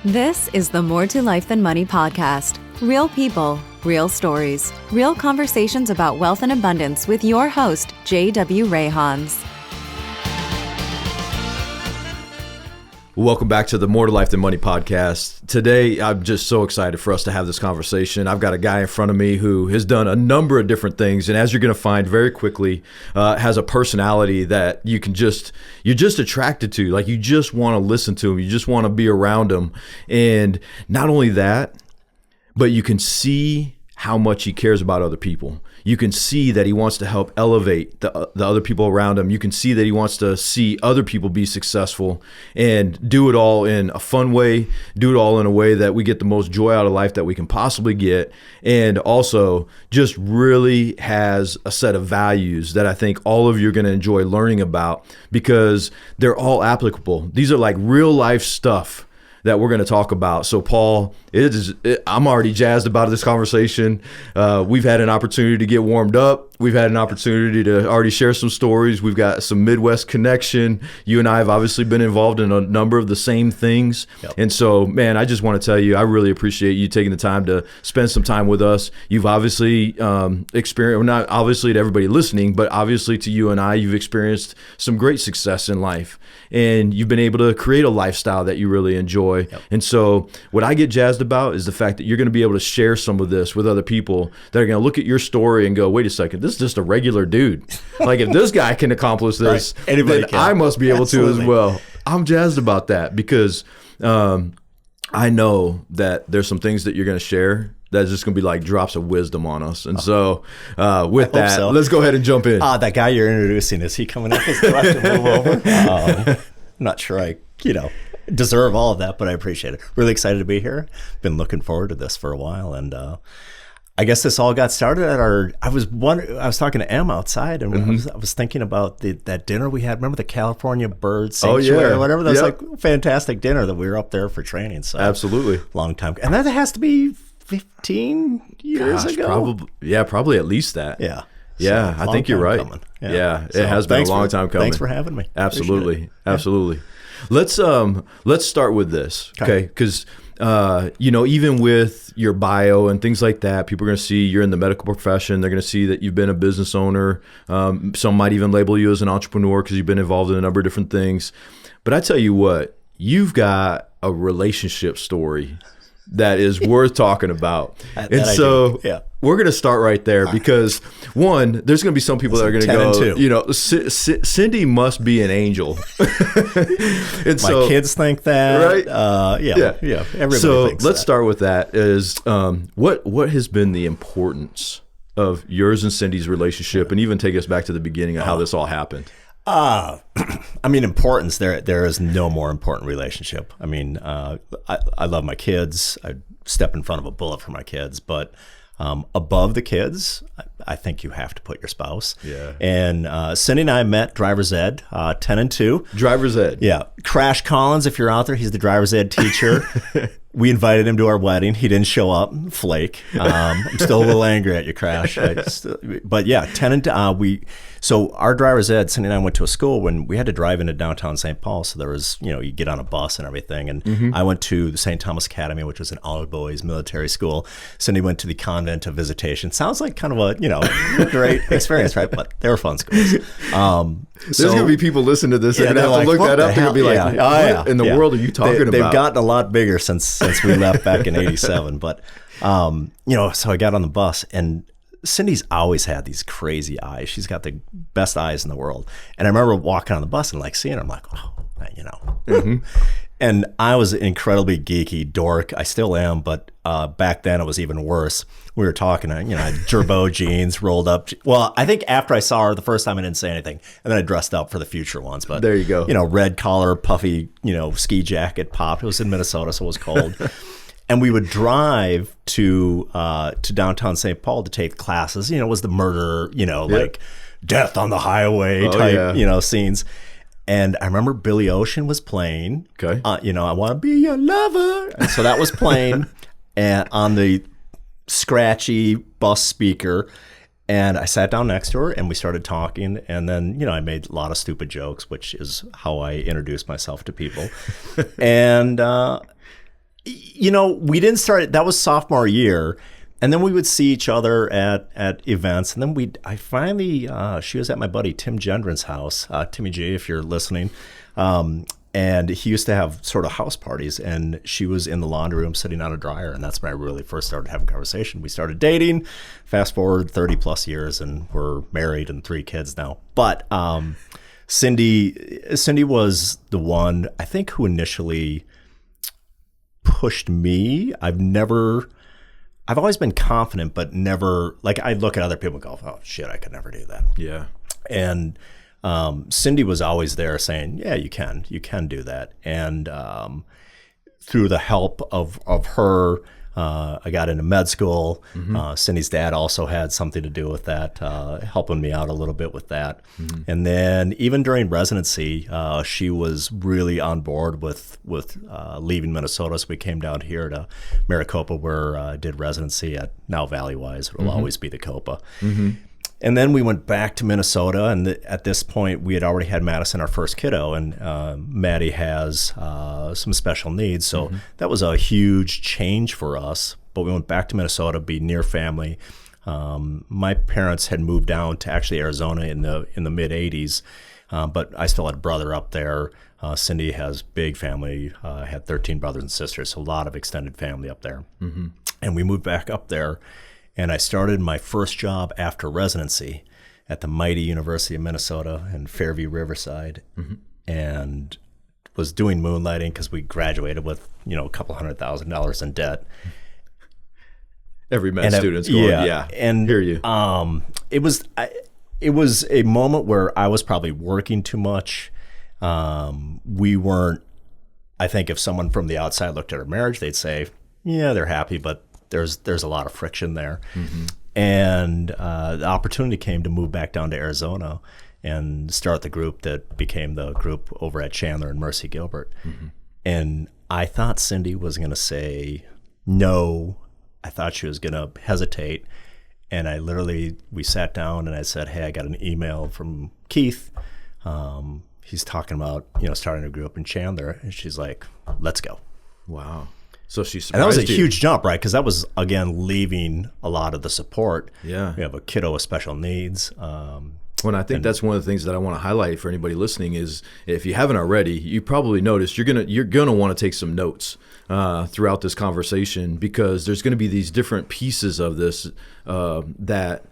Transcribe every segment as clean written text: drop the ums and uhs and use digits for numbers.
This is the More to Life Than Money podcast. Real people, real stories, real conversations about wealth and abundance with your host, J.W. Rayhans. Welcome back to the More to Life Than Money podcast. Today, I'm just so excited for us to have this conversation. I've got a guy in front of me who has done a number of different things, and as you're going to find very quickly, has a personality that you're just attracted to. Like, you just want to listen to him. You just want to be around him. And not only that, but you can see how much he cares about other people. You can see that he wants to help elevate the other people around him. You can see that he wants to see other people be successful and do it all in a fun way, do it all in a way that we get the most joy out of life that we can possibly get, and also just really has a set of values that I think all of you are going to enjoy learning about because they're all applicable. These are like real life stuff that we're going to talk about. So Paul, I'm already jazzed about this conversation. We've had an opportunity to get warmed up. We've had an opportunity to already share some stories. We've got some Midwest connection. You and I have obviously been involved in a number of the same things. Yep. And so, man, I just want to tell you, I really appreciate you taking the time to spend some time with us. You've obviously experienced, not obviously to everybody listening, but obviously to you and I, you've experienced some great success in life. And you've been able to create a lifestyle that you really enjoy. Yep. And so what I get jazzed about is the fact that you're going to be able to share some of this with other people that are going to look at your story and go, wait a second, this is just a regular dude. Like, if this guy can accomplish this, right, then I must be able to as well. I'm jazzed about that because I know that there's some things that you're going to share that's just going to be like drops of wisdom on us. And so with that, let's go ahead and jump in. That guy you're introducing, is he coming up? Do I have to move over? I'm not sure I deserve all of that, but I appreciate it. Really excited to be here. Been looking forward to this for a while. And I guess this all got started at I was talking to Em outside, and I was thinking about that dinner we had. Remember the California Bird Sanctuary or whatever? That was like a fantastic dinner that we were up there for training. So absolutely. Long time. And that has to be 15 years ago. Probably at least that. Yeah. Yeah, so I think you're right. Yeah, it has been a long time coming. Thanks for having me. Absolutely. Absolutely. Let's start with this, okay? Because even with your bio and things like that, people are going to see you're in the medical profession. They're going to see that you've been a business owner. Some might even label you as an entrepreneur because you've been involved in a number of different things. But I tell you what, you've got a relationship story that is worth talking about. We're going to start right there because, one, there's going to be some people that are going to go, Cindy must be an angel. And my kids think that. Right? Everybody so thinks let's that. start with that is what has been the importance of yours and Cindy's relationship, and even take us back to the beginning of how this all happened. Importance, there is no more important relationship. I love my kids. I step in front of a bullet for my kids, but above the kids, I think you have to put your spouse. Yeah. And Cindy and I met driver's ed, 10 and 2. Driver's ed. Yeah. Crash Collins, if you're out there, he's the driver's ed teacher. We invited him to our wedding. He didn't show up. Flake. I'm still a little angry at you, Crash. But yeah, 10 and 2. So our driver's ed, Cindy and I went to a school when we had to drive into downtown St. Paul. So there was, you get on a bus and everything. And I went to the St. Thomas Academy, which was an all-boys military school. Cindy went to the Convent of Visitation. Sounds like kind of a, great experience, right? But they were fun schools. There's going to be people listening to this. They're going to have to look that up. They're going to be like, what in the world are you talking about? They've gotten a lot bigger since we left back in 87. But, so I got on the bus, and Cindy's always had these crazy eyes. She's got the best eyes in the world. And I remember walking on the bus and seeing her. I'm like, And I was an incredibly geeky dork. I still am, but back then it was even worse. We were talking, I had Gerbeau jeans rolled up. Well, I think after I saw her the first time, I didn't say anything. And then I dressed up for the future ones. But there you go. Red collar, puffy, ski jacket popped. It was in Minnesota, so it was cold. And we would drive to downtown St. Paul to take classes. It was the murder, like death on the highway type, scenes. And I remember Billy Ocean was playing. Okay. I want to be your lover. And so that was playing and on the scratchy bus speaker. And I sat down next to her and we started talking. And then, I made a lot of stupid jokes, which is how I introduce myself to people. And We didn't start, that was sophomore year. And then we would see each other at events. And then I finally, she was at my buddy Tim Gendron's house, Timmy G, if you're listening. And he used to have sort of house parties, and she was in the laundry room sitting on a dryer. And that's when I really first started having conversation. We started dating, fast forward 30 plus years, and we're married and 3 kids now. But Cindy was the one, I think, who initially pushed me. I've always been confident, but never, like, I look at other people and go, oh shit, I could never do that. Yeah. And Cindy was always there saying, yeah, you can do that. And through the help of her, I got into med school. Cindy's dad also had something to do with that, helping me out a little bit with that. And then even during residency, she was really on board with leaving Minnesota. So we came down here to Maricopa, where I did residency at now Valleywise. It will always be the Copa. And then we went back to Minnesota, and at this point, we had already had Madison, our first kiddo, and Maddie has some special needs. So that was a huge change for us. But we went back to Minnesota, be near family. My parents had moved down to actually Arizona in the mid '80s, but I still had a brother up there. Cindy has big family, had 13 brothers and sisters, so a lot of extended family up there. And we moved back up there. And I started my first job after residency at the mighty University of Minnesota in Fairview, Riverside, and was doing moonlighting because we graduated with a couple $100,000 in debt. Every med student's going, yeah. And hear you. It was a moment where I was probably working too much. We weren't. I think if someone from the outside looked at our marriage, they'd say, "Yeah, they're happy," but there's a lot of friction there. And the opportunity came to move back down to Arizona and start the group that became the group over at Chandler and Mercy Gilbert. And I thought Cindy was going to say no. I thought she was going to hesitate. And we sat down and I said, hey, I got an email from Keith. He's talking about, starting a group in Chandler. And she's like, let's go. Wow. So she surprised and that was a you. huge jump, right? Because that was, again, leaving a lot of the support. Yeah. We have a kiddo with special needs. Well, I think that's one of the things that I want to highlight for anybody listening is if you haven't already, you probably noticed you're gonna want to take some notes throughout this conversation, because there's going to be these different pieces of this that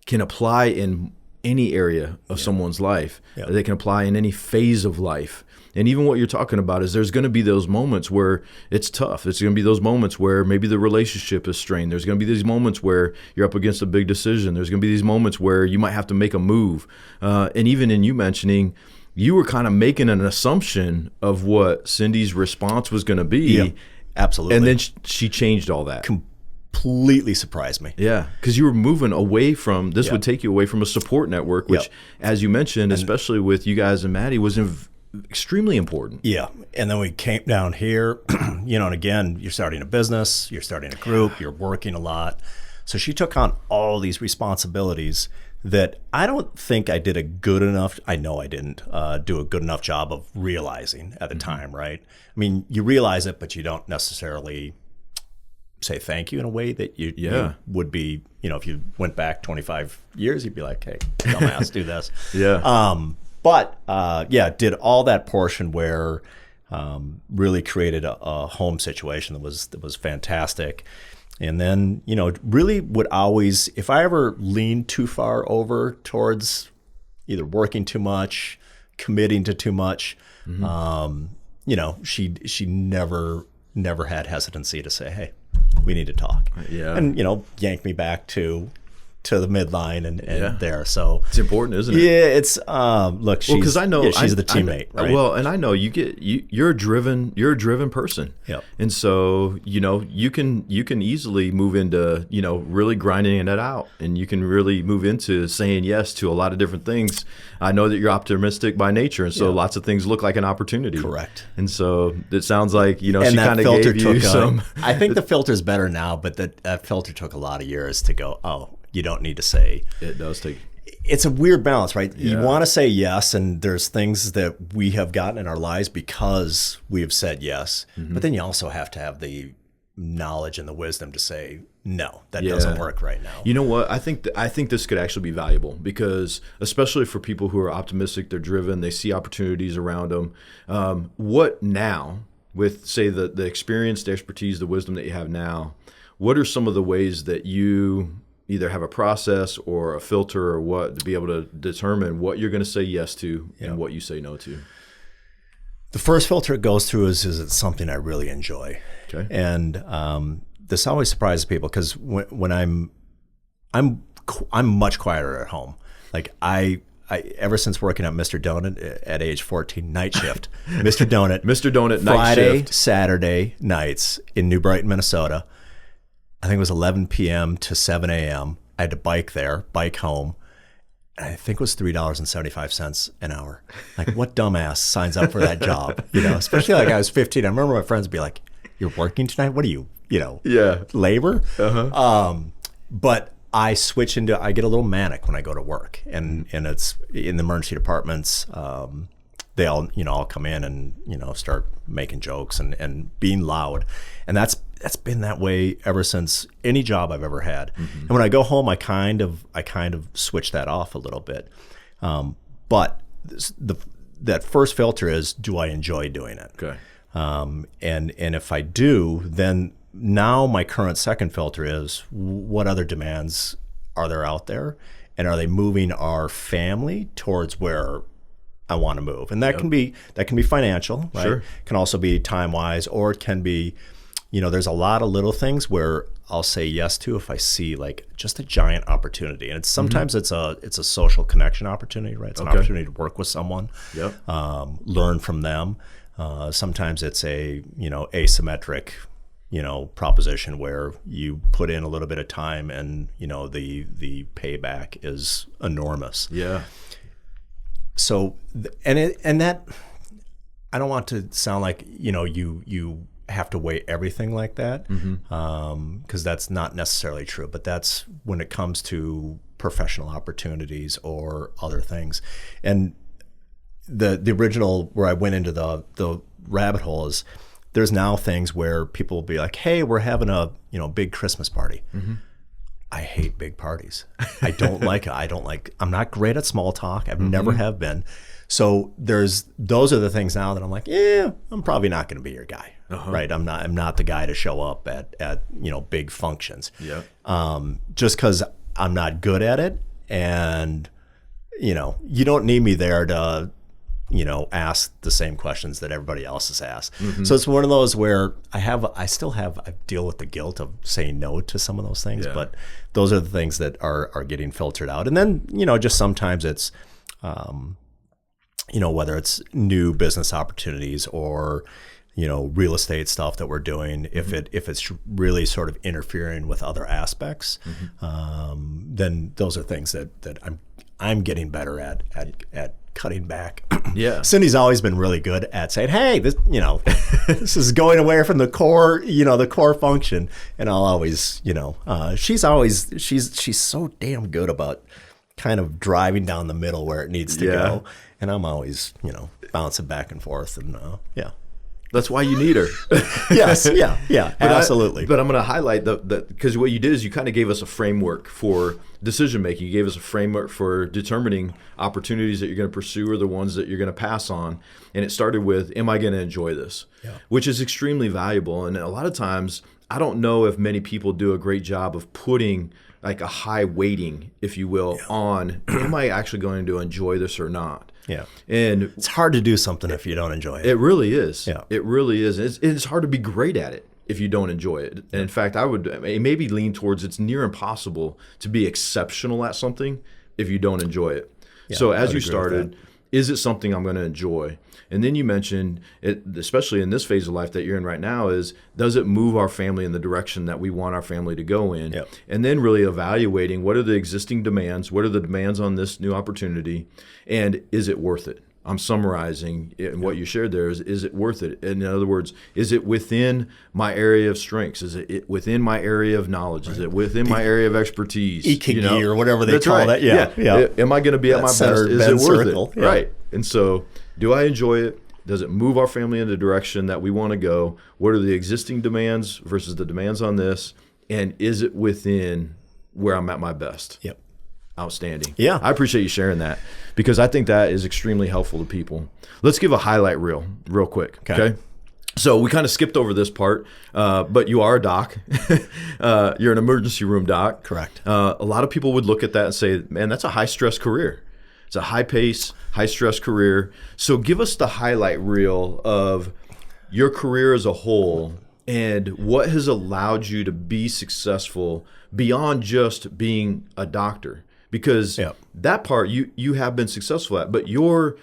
can apply in any area of someone's life. They can apply in any phase of life. And even what you're talking about is there's going to be those moments where it's tough. It's going to be those moments where maybe the relationship is strained. There's going to be these moments where you're up against a big decision. There's going to be these moments where you might have to make a move. And even in you mentioning, you were kind of making an assumption of what Cindy's response was going to be. Yeah, absolutely. And then she changed all that. Completely surprised me. Yeah, because you were moving away from, this would take you away from a support network, which, as you mentioned, especially with you guys and Maddie, was extremely important. Yeah. And then we came down here, and again, you're starting a business, you're starting a group, you're working a lot. So she took on all these responsibilities that I don't think I did I know I didn't do a good enough job of realizing at the time, right? I mean, you realize it, but you don't necessarily say thank you in a way that you would be, if you went back 25 years, you'd be like, hey, dumbass, do this. But did all that portion where really created a home situation that was fantastic. And then, really would always, if I ever leaned too far over towards either working too much, committing to too much, she never had hesitancy to say, hey, we need to talk. Yeah. And, yank me back to the midline and there. So it's important, isn't it? Yeah, it's look, she's, because I know she's the teammate, right? Well, and I know you're a driven person. Yep. And so, you can easily move into, really grinding it out, and you can really move into saying yes to a lot of different things. I know that you're optimistic by nature, and so lots of things look like an opportunity. Correct. And so it sounds like, she and kind of gave you some. I think the filter's better now, but that filter took a lot of years to go, oh, you don't need to say. It does take. it's a weird balance, right? Yeah. You want to say yes, and there's things that we have gotten in our lives because we have said yes. But then you also have to have the knowledge and the wisdom to say, no, that doesn't work right now. You know what? I think this could actually be valuable because, especially for people who are optimistic, they're driven, they see opportunities around them. What now, with say the experience, the expertise, the wisdom that you have now, what are some of the ways that you either have a process or a filter or what to be able to determine what you're going to say yes to and what you say no to? The first filter it goes through is it something I really enjoy? Okay. And this always surprises people because when I'm much quieter at home. Like I ever since working at Mr. Donut at age 14, night shift, Mr. Donut, night Friday, shift, Saturday nights in New Brighton, Minnesota. I think it was 11 p.m. to 7 a.m. I had to bike home. I think it was $3.75 an hour. Like, what dumbass signs up for that job? Especially like I was 15. I remember my friends would be like, "You're working tonight? What are you? Labor?" But I switch into. I get a little manic when I go to work, and it's in the emergency departments. They all come in and start making jokes and being loud, and that's been that way ever since any job I've ever had. And when I go home, I kind of switch that off a little bit. But that first filter is, do I enjoy doing it? Okay. And if I do, then now my current second filter is, what other demands are there out there, and are they moving our family towards where I want to move? And that can be financial, right? Sure. Can also be time wise, or it can be, there's a lot of little things where I'll say yes to if I see like just a giant opportunity. And sometimes it's a social connection opportunity, right? It's an opportunity to work with someone, learn from them. Sometimes it's a asymmetric proposition where you put in a little bit of time and the payback is enormous. Yeah. So that I don't want to sound like you have to weigh everything like that, because that's not necessarily true. But that's when it comes to professional opportunities or other things. And the original where I went into the rabbit hole is, there's now things where people will be like, "Hey, we're having a big Christmas party." I hate big parties. I don't like it. I'm not great at small talk. I've never have been. So those are the things now that I'm like, I'm probably not going to be your guy, right? I'm not the guy to show up at big functions. Yeah. Just because I'm not good at it, and you don't need me there to ask the same questions that everybody else has asked. So it's one of those where I deal with the guilt of saying no to some of those things, but those are the things that are getting filtered out. And then, just sometimes it's, whether it's new business opportunities or, real estate stuff that we're doing, if it's really sort of interfering with other aspects, then those are things that I'm getting better at cutting back. Yeah. Cindy's always been really good at saying, "Hey, this this is going away from the core, the core function." And I'll always, she's so damn good about kind of driving down the middle where it needs to go. And I'm always, bouncing back and forth, and That's why you need her. Yes, absolutely. But I'm going to highlight that because what you did is you kind of gave us a framework for decision making. You gave us a framework for determining opportunities that you're going to pursue or the ones that you're going to pass on. And it started with, am I going to enjoy this? Yeah. Which is extremely valuable. And a lot of times, I don't know if many people do a great job of putting like a high weighting, if you will, on, am I actually going to enjoy this or not? Yeah. And it's hard to do something if you don't enjoy it. It really is. Yeah. It really is. It's hard to be great at it if you don't enjoy it. And in fact, I would maybe lean towards it's near impossible to be exceptional at something if you don't enjoy it. Yeah, so as you started, is it something I'm going to enjoy? And then you mentioned, it, especially in this phase of life that you're in right now, is does it move our family in the direction that we want our family to go in? Yep. And then really evaluating what are the existing demands, what are the demands on this new opportunity, and is it worth it? I'm summarizing in what you shared there is it worth it? In other words, is it within my area of strengths? Is it within my area of knowledge? Is it within my area of expertise? Ikigai or whatever they That's call right. that. Yeah. Am I going to be at my best? Is it worth it? Yeah. Right. And so, do I enjoy it? Does it move our family in the direction that we want to go? What are the existing demands versus the demands on this? And is it within where I'm at my best? Yep. Outstanding. Yeah. I appreciate you sharing that because I think that is extremely helpful to people. Let's give a highlight reel real quick. Okay. So we kind of skipped over this part, but you are a doc. You're an emergency room doc. Correct. A lot of people would look at that and say, man, that's a high stress career. It's a high pace, high stress career. So give us the highlight reel of your career as a whole and what has allowed you to be successful beyond just being a doctor. Because that part you have been successful at, but your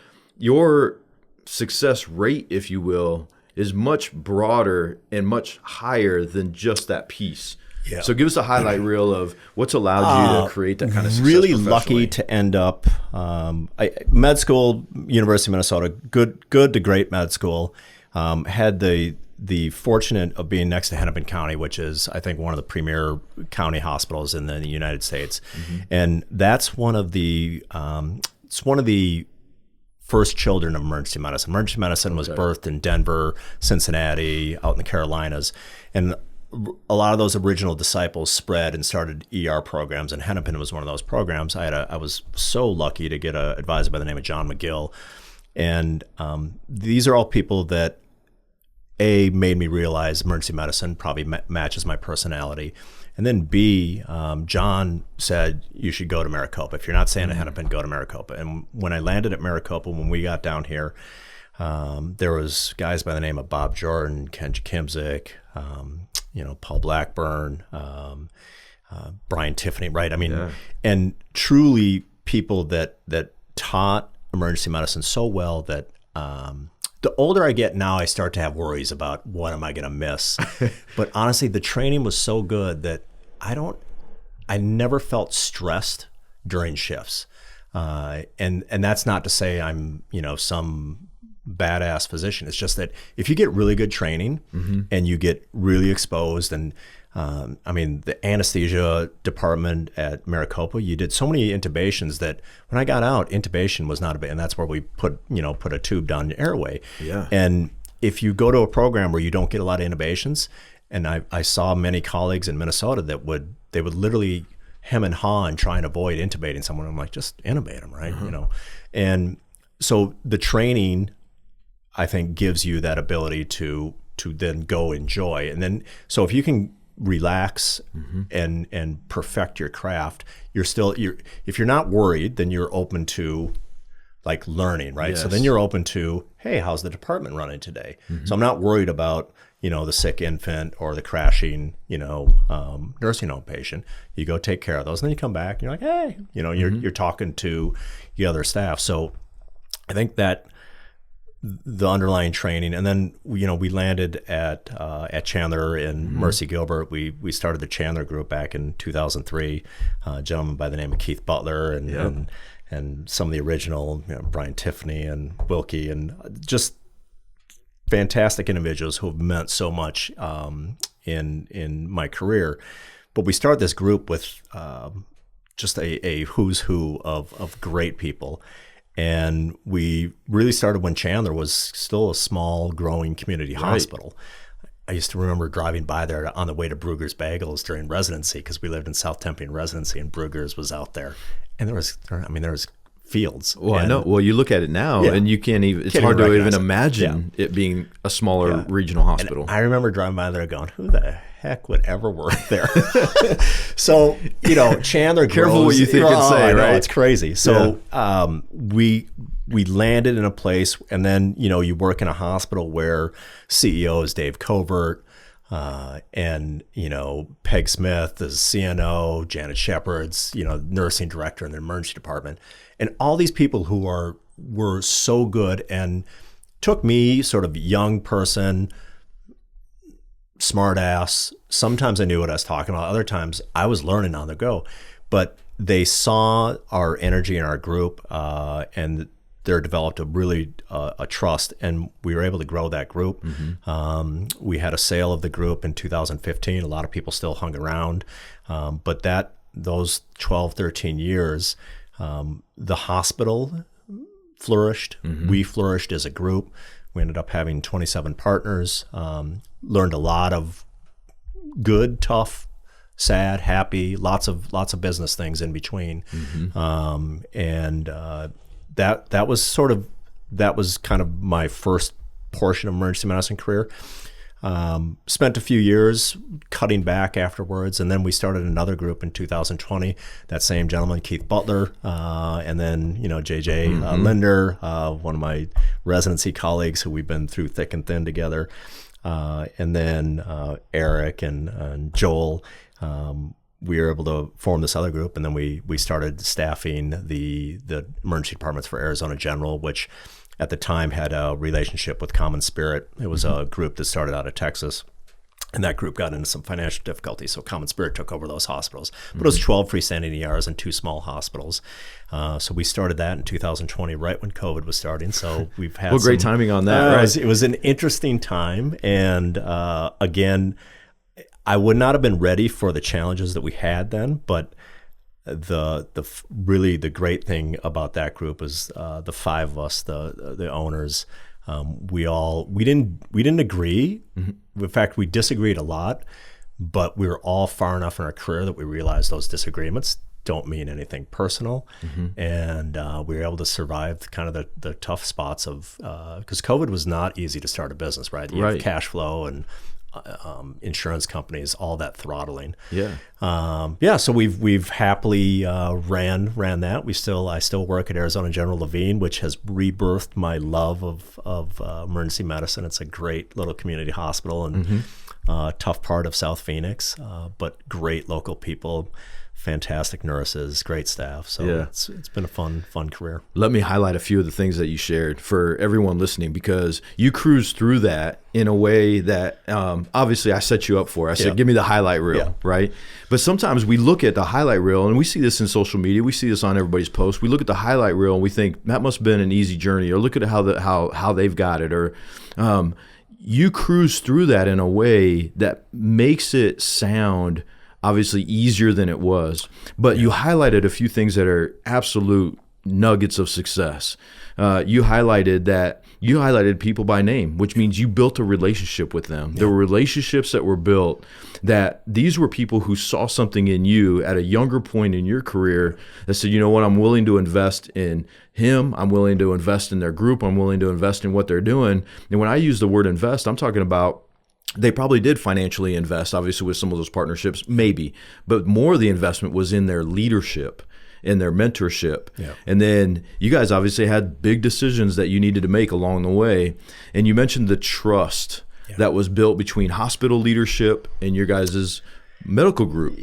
success rate, if you will, is much broader and much higher than just that piece. Yeah. So give us a highlight reel of what's allowed you to create that kind of success. Really lucky to end up med school, University of Minnesota, good to great med school. Had the fortunate of being next to Hennepin County, which is, I think, one of the premier county hospitals in the United States. And that's one of the first children of emergency medicine. Emergency medicine was birthed in Denver, Cincinnati, out in the Carolinas. And a lot of those original disciples spread and started ER programs, and Hennepin was one of those programs. I was so lucky to get an advisor by the name of John McHale. And these are all people that A, made me realize emergency medicine probably matches my personality. And then B, John said, you should go to Maricopa. If you're not staying at Hennepin, go to Maricopa. And when I landed at Maricopa, when we got down here, there was guys by the name of Bob Jordan, Ken Kimzik, Paul Blackburn, Brian Tiffany, right? I mean, and truly people that taught emergency medicine so well that the older I get now, I start to have worries about what am I going to miss. But honestly, the training was so good that I never felt stressed during shifts. And that's not to say I'm, some badass physician. It's just that if you get really good training and you get really exposed and the anesthesia department at Maricopa, you did so many intubations that when I got out, intubation was not a big, and that's where we put a tube down the airway. Yeah. And if you go to a program where you don't get a lot of intubations, and I saw many colleagues in Minnesota that would literally hem and haw and try and avoid intubating someone. I'm like, just intubate them, right? And so the training, I think, gives you that ability to then go enjoy. And then, so if you can relax and perfect your craft, if you're not worried, then you're open to like learning, right? Yes. So then you're open to, hey, how's the department running today? So I'm not worried about, the sick infant or the crashing, nursing home patient. You go take care of those, and then you come back and you're like, hey, you're talking to the other staff. So I think that the underlying training, and then we landed at Chandler and Mercy Gilbert. We started the Chandler group back in 2003. A gentleman by the name of Keith Butler and some of the original Brian Tiffany and Wilkie, and just fantastic individuals who have meant so much in my career. But we started this group with just a who's who of great people. And we really started when Chandler was still a small, growing community hospital. I used to remember driving by there on the way to Brugger's Bagels during residency, because we lived in South Tempe in residency, and Brugger's was out there. And there was fields. Well, I know. Well, you look at it now, and you can't even. It's hard to even imagine it being a smaller regional hospital. And I remember driving by there going, "Who the heck would ever work there?" So Chandler. Careful what you think and say, right? It's crazy. So we landed in a place, and then you work in a hospital where CEO is Dave Covert. And Peg Smith is CNO, Janet Shepard's nursing director in the emergency department, and all these people who were so good and took me, sort of young person, smart ass. Sometimes I knew what I was talking about. Other times I was learning on the go, but they saw our energy in our group, and there developed a really a trust, and we were able to grow that group. We had a sale of the group in 2015. A lot of people still hung around, but those 12, 13 years, the hospital flourished. We flourished as a group. We ended up having 27 partners, learned a lot of good, tough, sad, happy, lots of business things in between. That was kind of my first portion of emergency medicine career. Spent a few years cutting back afterwards, and then we started another group in 2020. That same gentleman, Keith Butler, and then JJ Linder, one of my residency colleagues who we've been through thick and thin together, and then Eric and Joel. We were able to form this other group, and then we started staffing the emergency departments for Arizona General, which at the time had a relationship with Common Spirit. It was a group that started out of Texas, and that group got into some financial difficulties, so Common Spirit took over those hospitals. But it was 12 freestanding ERs and 2 small hospitals. So we started that in 2020, right when COVID was starting. So we've had great timing on that, right? It was an interesting time, and again, I would not have been ready for the challenges that we had then, but the great thing about that group is the 5 of us, the owners, we didn't agree. In fact, we disagreed a lot, but we were all far enough in our career that we realized those disagreements don't mean anything personal, and we were able to survive kind of the tough spots of because COVID was not easy to start a business, right? You have cash flow and insurance companies, all that throttling. So we've happily ran that. I still work at Arizona General Levine, which has rebirthed my love of emergency medicine. It's a great little community hospital and tough part of South Phoenix, but great local people, fantastic nurses, great staff. So it's been a fun career. Let me highlight a few of the things that you shared for everyone listening, because you cruised through that in a way that obviously I set you up for. I said, give me the highlight reel, right? But sometimes we look at the highlight reel, and we see this in social media. We see this on everybody's posts. We look at the highlight reel and we think that must have been an easy journey, or look at how they've got it, or you cruise through that in a way that makes it sound obviously easier than it was, but you highlighted a few things that are absolute nuggets of success. You highlighted people by name, which means you built a relationship with them. There were relationships that were built, that these were people who saw something in you at a younger point in your career that said, you know what, I'm willing to invest in him. I'm willing to invest in their group. I'm willing to invest in what they're doing. And when I use the word invest, I'm talking about they probably did financially invest, obviously, with some of those partnerships, maybe, but more of the investment was in their leadership, in their mentorship. And then you guys obviously had big decisions that you needed to make along the way. And you mentioned the trust that was built between hospital leadership and your guys' medical group.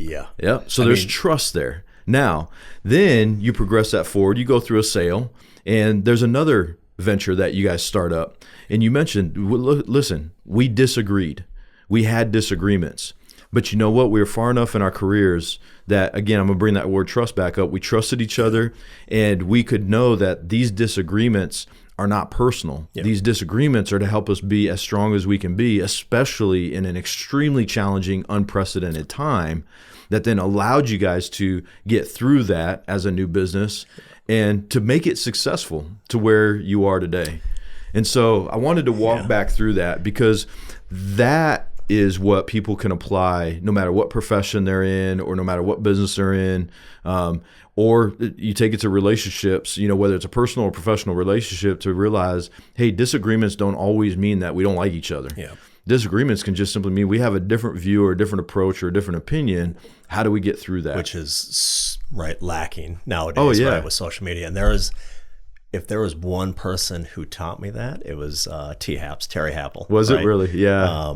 So there's trust there. Now, then you progress that forward. You go through a sale, and there's another venture that you guys start up. And you mentioned, listen, we disagreed. We had disagreements. But you know what? We were far enough in our careers that, again, I'm going to bring that word trust back up. We trusted each other, and we could know that these disagreements are not personal. These disagreements are to help us be as strong as we can be, especially in an extremely challenging, unprecedented time that then allowed you guys to get through that as a new business and to make it successful to where you are today. And so I wanted to walk back through that, because that is what people can apply no matter what profession they're in, or no matter what business they're in, or you take it to relationships, whether it's a personal or professional relationship, to realize, hey, disagreements don't always mean that we don't like each other. Disagreements can just simply mean we have a different view or a different approach or a different opinion. How do we get through that? Which is lacking nowadays, right, with social media. And if there was one person who taught me that, it was Terry Happel. Was it really? Yeah.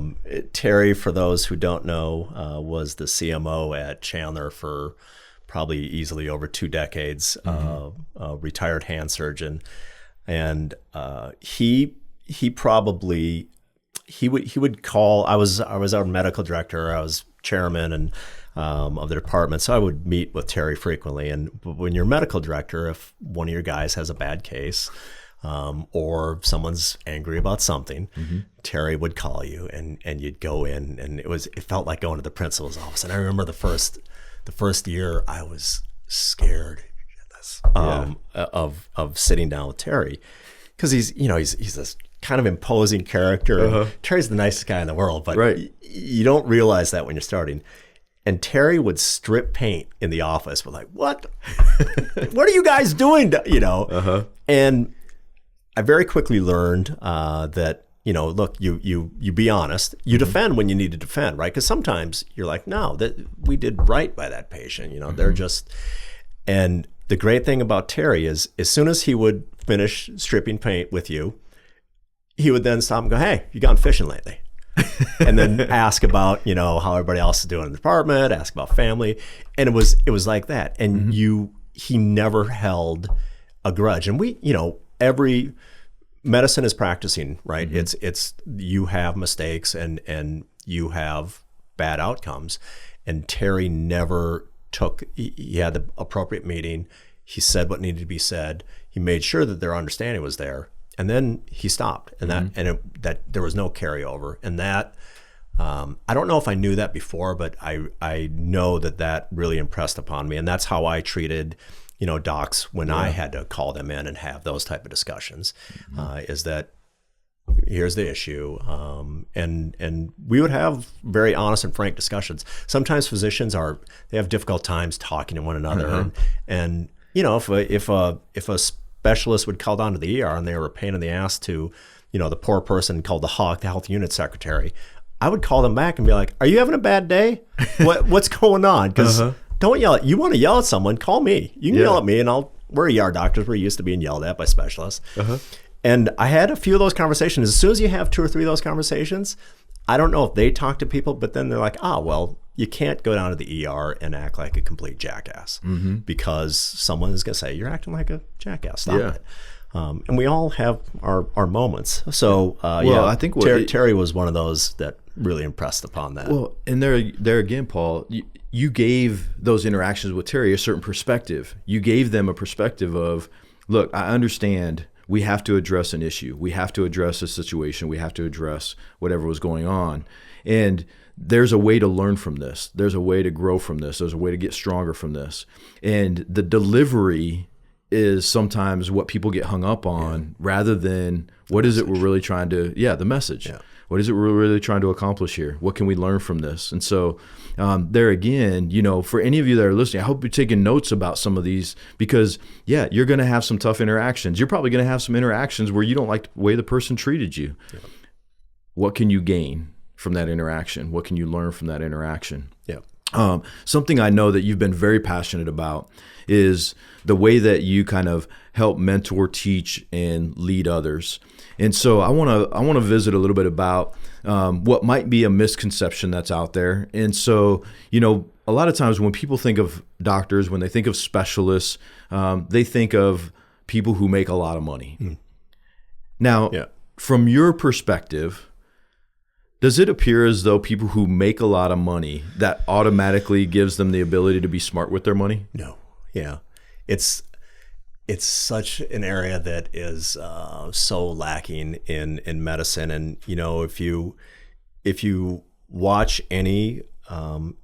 Terry, for those who don't know, was the CMO at Chandler for probably easily over 2 decades, retired hand surgeon. And he would call, I was our medical director, I was chairman and of the department, so I would meet with Terry frequently. And when you're medical director, if one of your guys has a bad case, or someone's angry about something, Terry would call you and you'd go in, and it felt like going to the principal's office. And I remember the first year I was scared of sitting down with Terry, because he's this kind of imposing character. Terry's the nicest guy in the world, but you don't realize that when you're starting. And Terry would strip paint in the office. We're like, what? What are you guys doing? And I very quickly learned that, look, you be honest. You defend when you need to defend, right? Because sometimes you're like, no, that we did right by that patient. They're just. And the great thing about Terry is, as soon as he would finish stripping paint with you, he would then stop and go, hey, you gone fishing lately? And then ask about, how everybody else is doing in the department, ask about family. And it was like that. And he never held a grudge. And we, every medicine is practicing, right? It's you have mistakes and you have bad outcomes. And Terry never he had the appropriate meeting. He said what needed to be said. He made sure that their understanding was there. And then he stopped, and that there was no carryover. And that, I don't know if I knew that before, but I know that really impressed upon me. And that's how I treated, docs when I had to call them in and have those type of discussions, is that here's the issue. And we would have very honest and frank discussions. Sometimes physicians they have difficult times talking to one another. And if a specialist would call down to the ER and they were a pain in the ass to, the poor person called the HUC, the health unit secretary, I would call them back and be like, are you having a bad day? What's going on? Because don't yell you want to yell at someone, call me. You can yell at me, and we're ER doctors. We're used to being yelled at by specialists. And I had a few of those conversations. As soon as you have 2 or 3 of those conversations, I don't know if they talk to people, but then they're like, well, you can't go down to the ER and act like a complete jackass because someone is going to say, you're acting like a jackass. Stop it. And we all have our moments. So, I think Terry was one of those that really impressed upon that. Well, and there again, Paul, you gave those interactions with Terry a certain perspective. You gave them a perspective of, look, I understand we have to address an issue. We have to address a situation. We have to address whatever was going on. And there's a way to learn from this. There's a way to grow from this. There's a way to get stronger from this. And the delivery is sometimes what people get hung up on rather than what is it we're really trying to, the message. Yeah. What is it we're really trying to accomplish here? What can we learn from this? And so there again, for any of you that are listening, I hope you're taking notes about some of these because, you're going to have some tough interactions. You're probably going to have some interactions where you don't like the way the person treated you. Yeah. What can you gain from that interaction? What can you learn from that interaction? Yeah. Something I know that you've been very passionate about is the way that you kind of help mentor, teach, and lead others. And so I want to visit a little bit about what might be a misconception that's out there. And so, a lot of times when people think of doctors, when they think of specialists, they think of people who make a lot of money. Now, from your perspective, does it appear as though people who make a lot of money, that automatically gives them the ability to be smart with their money? No. Yeah. It's such an area that is so lacking in medicine. And, if you watch any,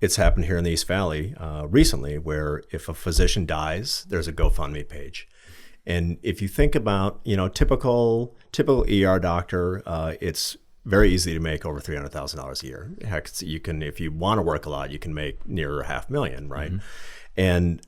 it's happened here in the East Valley recently, where if a physician dies, there's a GoFundMe page. And if you think about, typical ER doctor, it's very easy to make over $300,000 a year. Heck, you can, if you want to work a lot, you can make near $500,000, right? And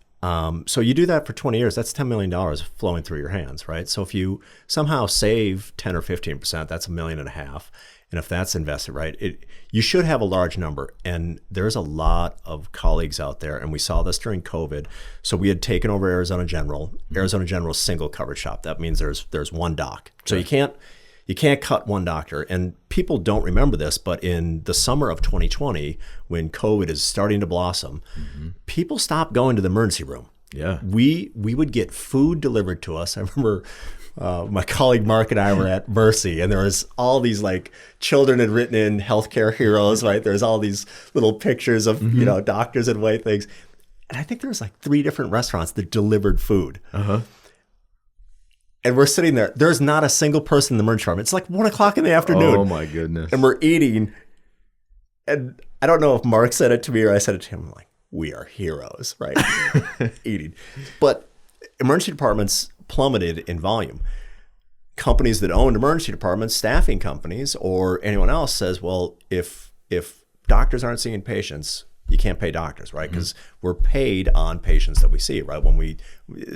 so you do that for 20 years, that's $10 million flowing through your hands, right? So if you somehow save 10 or 15%, that's $1.5 million. And if that's invested, right, you should have a large number. And there's a lot of colleagues out there, and we saw this during COVID. So we had taken over Arizona General. Arizona General's single coverage shop. That means there's one doc. So you can't cut one doctor. And people don't remember this, but in the summer of 2020, when COVID is starting to blossom, people stopped going to the emergency room. Yeah. We would get food delivered to us. I remember my colleague Mark and I were at Mercy, and there was all these children had written in healthcare heroes, right? There's all these little pictures of, doctors and white things. And I think there was 3 different restaurants that delivered food. And we're sitting there. There's not a single person in the emergency department. It's like 1 o'clock in the afternoon. Oh my goodness. And we're eating. And I don't know if Mark said it to me or I said it to him. I'm like, we are heroes, right? Eating. But emergency departments plummeted in volume. Companies that owned emergency departments, staffing companies, or anyone else says, well, if doctors aren't seeing patients, you can't pay doctors, right? Because we're paid on patients that we see, right?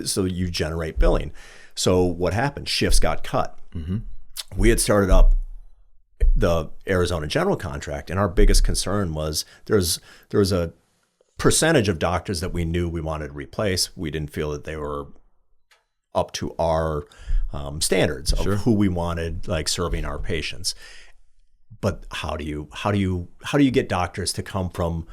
So you generate billing. So what happened? Shifts got cut. We had started up the Arizona General contract, and our biggest concern was there was a percentage of doctors that we knew we wanted to replace. We didn't feel that they were up to our standards of who we wanted, like serving our patients. But how do you get doctors to come from,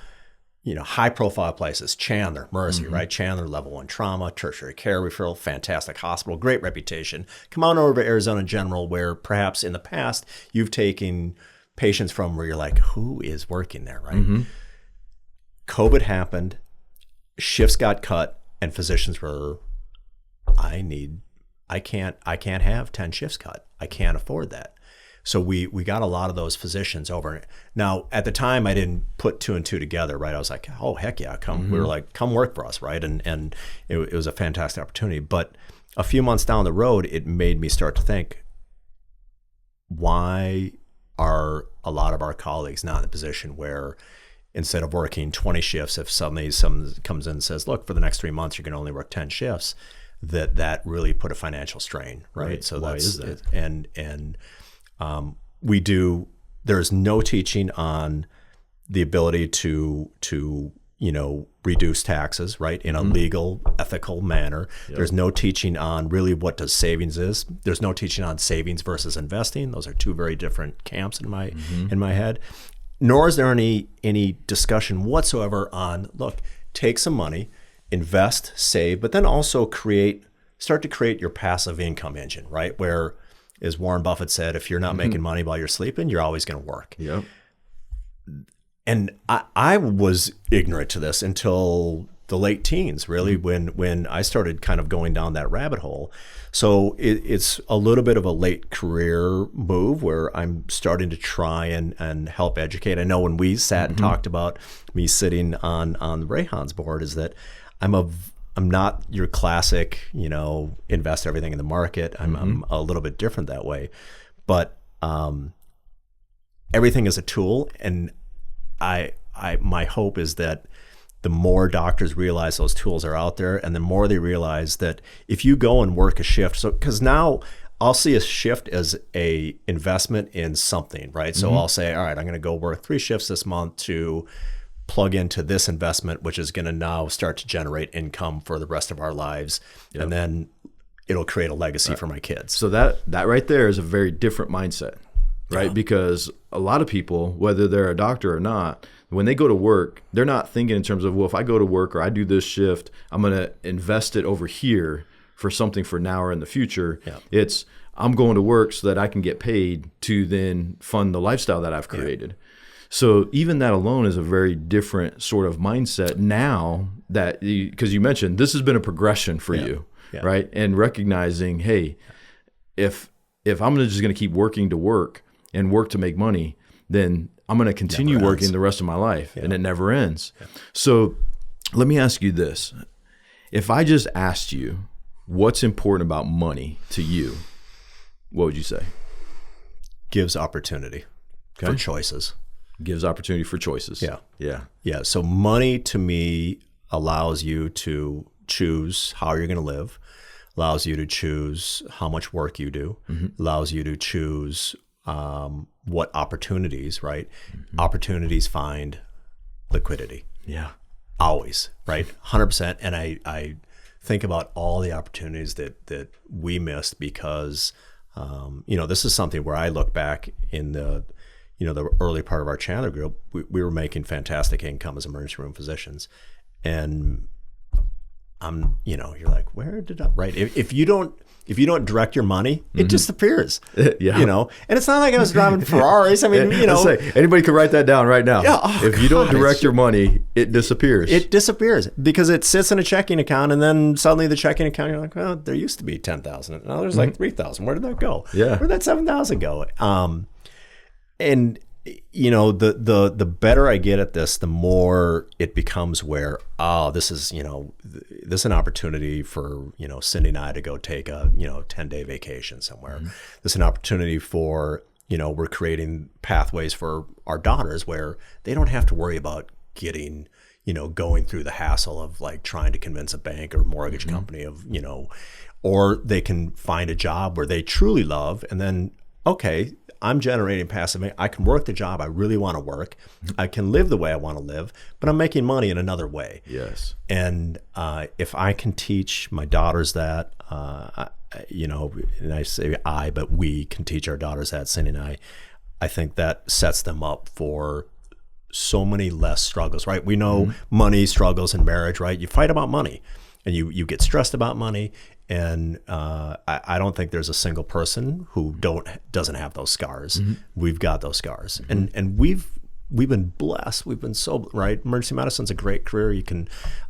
high profile places? Chandler, Mercy, right? Chandler, level 1 trauma, tertiary care referral, fantastic hospital, great reputation. Come on over to Arizona General, where perhaps in the past you've taken patients from where you're like, who is working there, right? COVID happened, shifts got cut, and physicians were, I can't have 10 shifts cut. I can't afford that. So we got a lot of those physicians over. Now, at the time, I didn't put 2 and 2 together, right? I was like, oh, heck yeah, come. We were like, come work for us, right? And it was a fantastic opportunity. But a few months down the road, it made me start to think, why are a lot of our colleagues not in a position where instead of working 20 shifts, if someone comes in and says, look, for the next 3 months, you're going to only work 10 shifts, that really put a financial strain, right? So why is that? There's no teaching on the ability to reduce taxes, right, in a legal, ethical manner. There's no teaching on really what does savings is. There's no teaching on savings versus investing. Those are two very different camps in my head. Nor is there any discussion whatsoever on, look, take some money, invest, save, but then also start to create your passive income engine, right? Where, as Warren Buffett said, if you're not making money while you're sleeping, you're always going to work. Yep. And I was ignorant to this until the late teens, really, when I started kind of going down that rabbit hole. So it's a little bit of a late career move where I'm starting to try and help educate. I know when we sat and talked about me sitting on the Rayhan's board is that I'm not your classic, invest everything in the market. I'm a little bit different that way, but everything is a tool, and my hope is that the more doctors realize those tools are out there, and the more they realize that if you go and work a shift, because now I'll see a shift as a investment in something, right? So I'll say, all right, I'm going to go work 3 shifts this month to plug into this investment, which is going to now start to generate income for the rest of our lives. Yep. And then it'll create a legacy for my kids. So that right there is a very different mindset, right? Yeah. Because a lot of people, whether they're a doctor or not, when they go to work, they're not thinking in terms of, well, if I go to work or I do this shift, I'm going to invest it over here for something for now or in the future. Yeah. It's, I'm going to work so that I can get paid to then fund the lifestyle that I've created. Yeah. So even that alone is a very different sort of mindset now that, because you mentioned this has been a progression for you, right? And recognizing, hey, if I'm just going to keep working to work and work to make money, then I'm going to continue working the rest of my life and it never ends. Yeah. So let me ask you this. If I just asked you what's important about money to you, what would you say? Gives opportunity for choices. Gives opportunity for choices. Yeah. So money to me allows you to choose how you're going to live, allows you to choose how much work you do, allows you to choose what opportunities, right? Opportunities find liquidity. Yeah. Always, right? 100%. And I think about all the opportunities that we missed because, this is something where I look back in the early part of our Chandler group, we were making fantastic income as emergency room physicians. And you're like, where did I, right? If you don't direct your money, it disappears. Yeah. And it's not like I was driving Ferraris. I mean, anybody could write that down right now. Yeah, if you don't direct your money, it disappears. It disappears because it sits in a checking account, and then suddenly the checking account, you're like, well, there used to be 10,000. Now there's like 3,000. Where did that go? Yeah. Where did that 7,000 go? And the better I get at this, the more it becomes where, this is an opportunity for, Cindy and I to go take a, 10-day vacation somewhere. This is an opportunity for, we're creating pathways for our daughters where they don't have to worry about getting, going through the hassle of like trying to convince a bank or mortgage company of, or they can find a job where they truly love, and then, okay, I'm generating passive income. I can work the job I really want to work. I can live the way I want to live, but I'm making money in another way. Yes. And if I can teach my daughters that, and I say but we can teach our daughters that, Cindy and I think that sets them up for so many less struggles, right? We know money struggles in marriage, right? You fight about money and you get stressed about money. And I don't think there's a single person who doesn't have those scars. We've got those scars, and we've been blessed. We've been so right. Emergency medicine's a great career.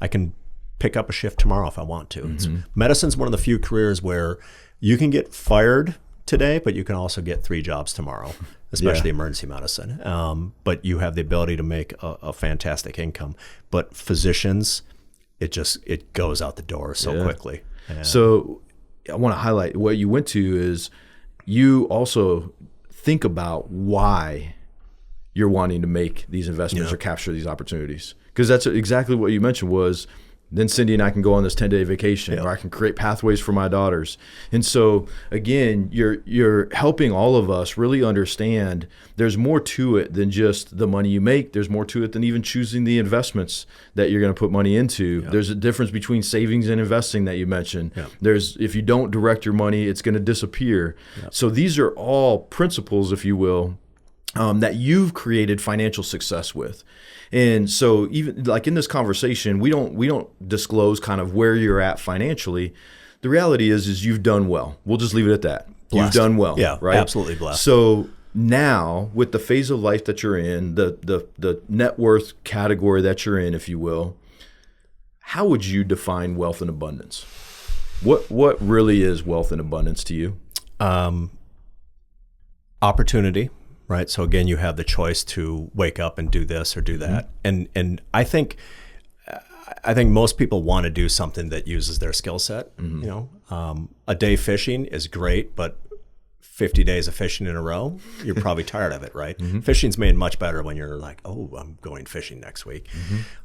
I can pick up a shift tomorrow if I want to. Medicine's one of the few careers where you can get fired today, but you can also get 3 jobs tomorrow, especially emergency medicine. But you have the ability to make a fantastic income. But physicians, it goes out the door so quickly. Yeah. So I want to highlight what you went to is you also think about why you're wanting to make these investments or capture these opportunities. Because that's exactly what you mentioned was then Cindy and I can go on this 10-day vacation or I can create pathways for my daughters. And so again, you're helping all of us really understand there's more to it than just the money you make. There's more to it than even choosing the investments that you're going to put money into. Yeah. There's a difference between savings and investing that you mentioned. Yeah. If you don't direct your money, it's going to disappear. Yeah. So these are all principles, if you will, that you've created financial success with. And so even like in this conversation, we don't disclose kind of where you're at financially. The reality is you've done well. We'll just leave it at that. Blessed. You've done well. Yeah, right? Absolutely blessed. So now with the phase of life that you're in, the net worth category that you're in, if you will, how would you define wealth and abundance? What really is wealth and abundance to you? Opportunity. Right. So again, you have the choice to wake up and do this or do that. And I think most people want to do something that uses their skill set. A day fishing is great, but 50 days of fishing in a row, you're probably tired of it, right? Fishing's made much better when you're like, oh, I'm going fishing next week.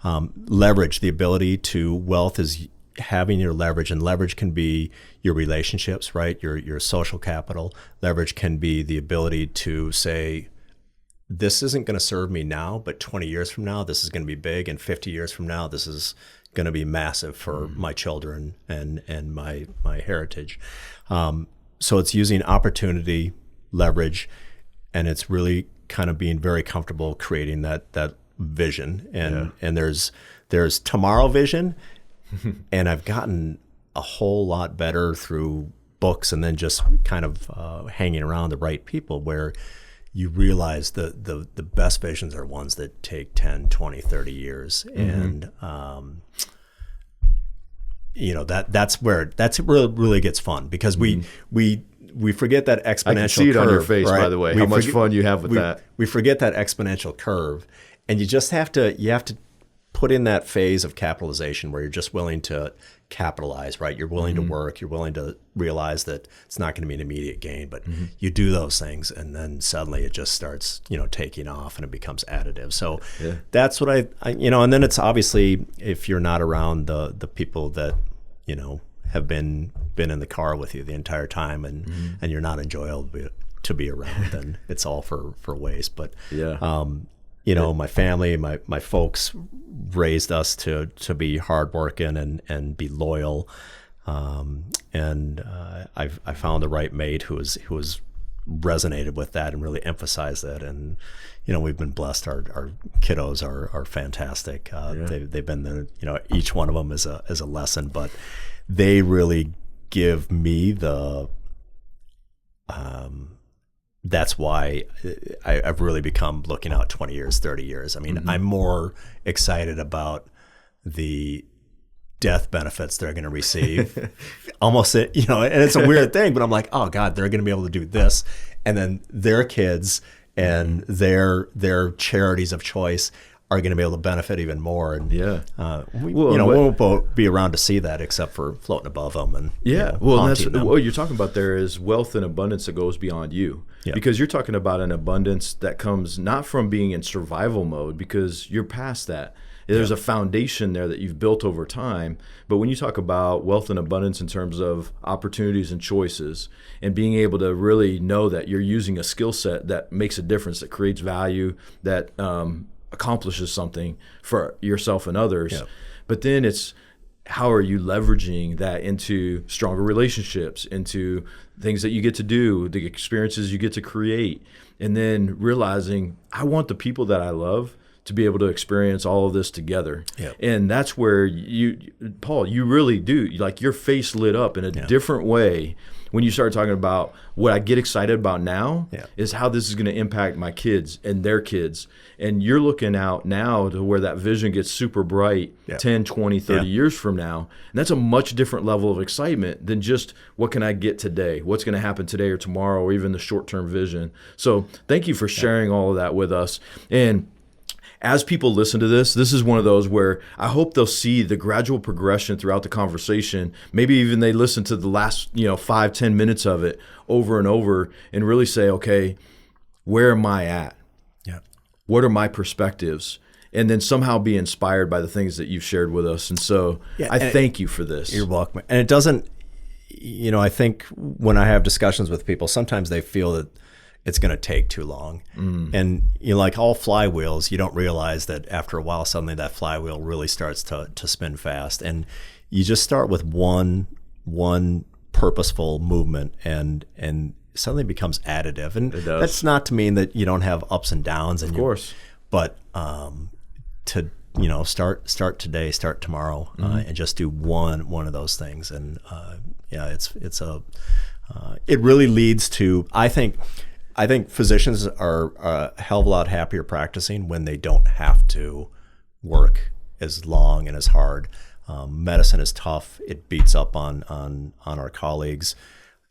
Leverage, the ability to wealth is having your leverage, and leverage can be your relationships, right? Your social capital. Leverage can be the ability to say, this isn't going to serve me now, but 20 years from now, this is going to be big, and 50 years from now, this is going to be massive for my children and my heritage. So it's using opportunity, leverage, and it's really kind of being very comfortable creating that vision. And there's tomorrow vision. And I've gotten a whole lot better through books and then just kind of hanging around the right people where you realize the best visions are ones that take 10, 20, 30 years. And, that's where it really gets fun because we forget that exponential curve. I can see it on your face, right? By the way, how much fun you have with that. We forget that exponential curve, and you have to put in that phase of capitalization where you're just willing to capitalize, right? You're willing to work. You're willing to realize that it's not going to be an immediate gain, but you do those things, and then suddenly it just starts, taking off, and it becomes additive. So that's what I and then it's obviously if you're not around the people that have been in the car with you the entire time, and you're not enjoyable to be around, then it's all for waste. But my family, my folks raised us to be hardworking and be loyal. I found the right mate who was resonated with that and really emphasized that. And we've been blessed. Our kiddos are fantastic. They've been each one of them is a lesson, but they really give me the. That's why I've really become looking out 20 years, 30 years. I mean, I'm more excited about the death benefits they're going to receive. Almost, and it's a weird thing, but I'm like, oh God, they're going to be able to do this. And then their kids and their charities of choice are going to be able to benefit even more. And we won't be around to see that except for floating above them. And that's what you're talking about. There is wealth and abundance that goes beyond you, because you're talking about an abundance that comes not from being in survival mode, because you're past that. There's a foundation there that you've built over time. But when you talk about wealth and abundance in terms of opportunities and choices, and being able to really know that you're using a skill set that makes a difference, that creates value, that accomplishes something for yourself and others. But then it's, how are you leveraging that into stronger relationships, into things that you get to do, the experiences you get to create, and then realizing, I want the people that I love to be able to experience all of this together. And that's where Paul, you really do, like, your face lit up in a different way when you start talking about what I get excited about now is how this is going to impact my kids and their kids. And you're looking out now to where that vision gets super bright 10, 20, 30 years from now. And that's a much different level of excitement than just what can I get today, what's going to happen today or tomorrow, or even the short-term vision. So thank you for sharing all of that with us. And as people listen to this is one of those where I hope they'll see the gradual progression throughout the conversation. Maybe even they listen to the last 5-10 minutes of it over and over and really say, okay, where am I at? What are my perspectives? And then somehow be inspired by the things that you've shared with us. And so I thank you for this. You're welcome. And it doesn't, I think when I have discussions with people, sometimes they feel that it's going to take too long. And like all flywheels, you don't realize that after a while, suddenly that flywheel really starts to spin fast. And you just start with one purposeful movement, and suddenly becomes additive. And that's not to mean that you don't have ups and downs. Of course. But to start today, start tomorrow, and just do one of those things. And it really leads to, I think physicians are a hell of a lot happier practicing when they don't have to work as long and as hard. Medicine is tough. It beats up on our colleagues.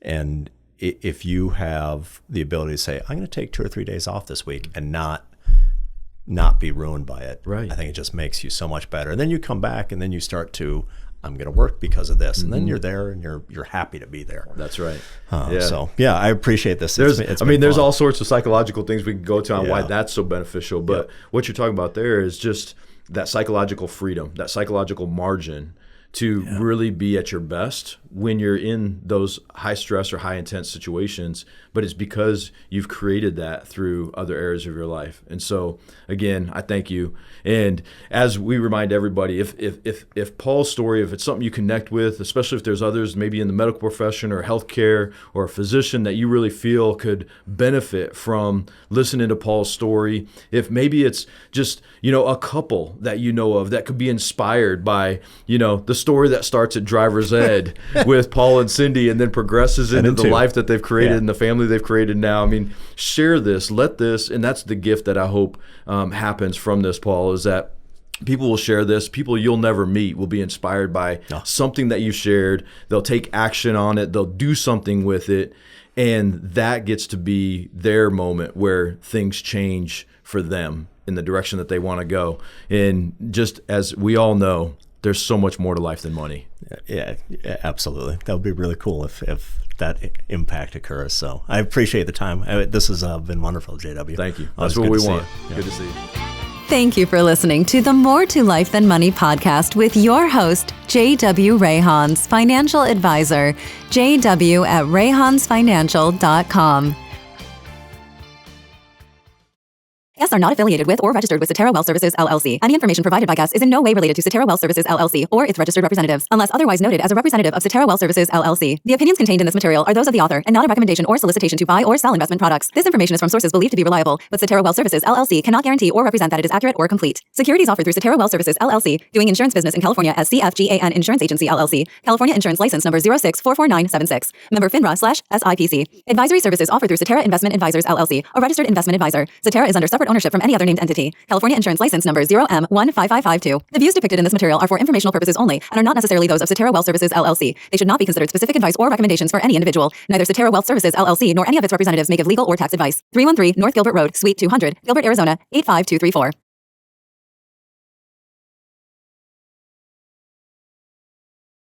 And if you have the ability to say, I'm going to take 2 or 3 days off this week and not be ruined by it, right, I think it just makes you so much better. And then you come back and then you start to, I'm going to work because of this, and then you're there and you're happy to be there. That's right. So I appreciate this. There's all sorts of psychological things we can go to on why that's so beneficial. But what you're talking about there is just that psychological freedom, that psychological margin to really be at your best when you're in those high stress or high intense situations. But it's because you've created that through other areas of your life. And so again, I thank you. And as we remind everybody, if Paul's story, if it's something you connect with, especially if there's others maybe in the medical profession or healthcare or a physician that you really feel could benefit from listening to Paul's story, if maybe it's just, a couple that you know of that could be inspired by, the story that starts at driver's ed with Paul and Cindy and then progresses into the life that they've created and the family they've created now. I mean, share this, let this, and that's the gift that I hope happens from this, Paul, is that people will share this. People you'll never meet will be inspired by something that you shared. They'll take action on it. They'll do something with it. And that gets to be their moment where things change for them in the direction that they want to go. And just as we all know, there's so much more to life than money. Yeah, absolutely. That would be really cool if that impact occurs. So I appreciate the time. This has been wonderful, JW. Thank you. That's what we want. Good to see you. Thank you for listening to the More to Life Than Money podcast with your host, J.W. Rayhans, financial advisor, jw@rayhansfinancial.com. Guests are not affiliated with or registered with Cetera Wealth Services, LLC. Any information provided by guests is in no way related to Cetera Wealth Services, LLC, or its registered representatives, unless otherwise noted as a representative of Cetera Wealth Services, LLC. The opinions contained in this material are those of the author and not a recommendation or solicitation to buy or sell investment products. This information is from sources believed to be reliable, but Cetera Wealth Services, LLC cannot guarantee or represent that it is accurate or complete. Securities offered through Cetera Wealth Services, LLC, doing insurance business in California as CFGAN Insurance Agency, LLC, California Insurance License Number 0644976, member FINRA/SIPC. Advisory services offered through Cetera Investment Advisors, LLC, a registered investment advisor. Cetera is under separate ownership from any other named entity. California Insurance License Number 0M15552. The views depicted in this material are for informational purposes only and are not necessarily those of Cetera Wealth Services, LLC. They should not be considered specific advice or recommendations for any individual. Neither Cetera Wealth Services, LLC, nor any of its representatives may give legal or tax advice. 313 North Gilbert Road, Suite 200, Gilbert, Arizona 85234.